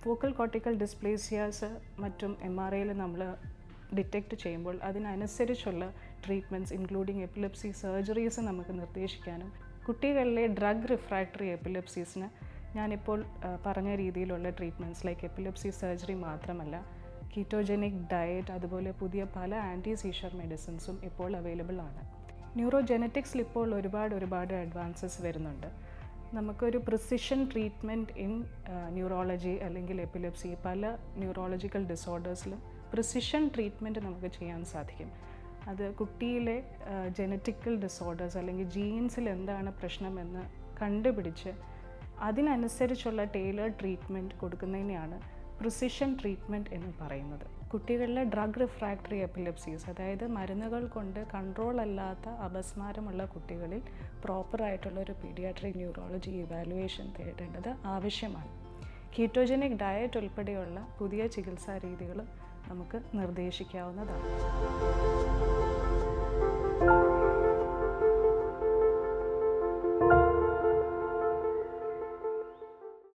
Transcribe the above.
Focal cortical ഡിസ്പ്ലേസിയാസ് മറ്റും MRIയിൽ നമ്മൾ detect ചെയ്യുമ്പോൾ അതിനനുസരിച്ചുള്ള ട്രീറ്റ്മെൻറ്റ്സ് ഇൻക്ലൂഡിങ് എപ്പിലെപ്സി സർജറീസ് നമുക്ക് നിർദ്ദേശിക്കാനും കുട്ടികളിലെ ഡ്രഗ് റിഫ്രാക്ടറി എപ്പിലെപ്സീസിന് ഞാനിപ്പോൾ പറഞ്ഞ രീതിയിലുള്ള ട്രീറ്റ്മെൻറ്റ്സ് ലൈക്ക് എപ്പിലെപ്സി സർജറി മാത്രമല്ല കീറ്റോജനിക് ഡയറ്റ് അതുപോലെ പുതിയ പല ആൻറ്റി സീഷർ മെഡിസിൻസും ഇപ്പോൾ അവൈലബിൾ ആണ്. ന്യൂറോജെനറ്റിക്സിൽ ഇപ്പോൾ ഒരുപാട് അഡ്വാൻസസ് വരുന്നുണ്ട്. നമുക്കൊരു പ്രിസിഷൻ ട്രീറ്റ്മെൻറ്റ് ഇൻ ന്യൂറോളജി അല്ലെങ്കിൽ എപ്പിലെപ്സി പല ന്യൂറോളജിക്കൽ ഡിസോർഡേഴ്സിലും പ്രിസിഷൻ ട്രീറ്റ്മെൻറ്റ് നമുക്ക് ചെയ്യാൻ സാധിക്കും. അത് കുട്ടിയിലെ ജെനറ്റിക്കൽ ഡിസോർഡേഴ്സ് അല്ലെങ്കിൽ ജീൻസിൽ എന്താണ് പ്രശ്നമെന്ന് കണ്ടുപിടിച്ച് അതിനനുസരിച്ചുള്ള ടൈലേർഡ് ട്രീറ്റ്മെൻറ്റ് കൊടുക്കുന്നതിനെയാണ് പ്രിസിഷൻ ട്രീറ്റ്മെൻറ്റ് എന്ന് പറയുന്നത്. കുട്ടികളിലെ ഡ്രഗ് റിഫ്രാക്ടറി എപ്പിലെപ്സീസ്, അതായത് മരുന്നുകൾ കൊണ്ട് കൺട്രോൾ അല്ലാത്ത അപസ്മാരമുള്ള കുട്ടികളിൽ പ്രോപ്പറായിട്ടുള്ളൊരു പീഡിയാട്രിക് ന്യൂറോളജി ഇവാലുവേഷൻ തേടേണ്ടത് ആവശ്യമാണ്. കീറ്റോജനിക് ഡയറ്റ് ഉൾപ്പെടെയുള്ള പുതിയ ചികിത്സാ രീതികൾ നമുക്ക് നിർദ്ദേശിക്കാവുന്നതാണ്.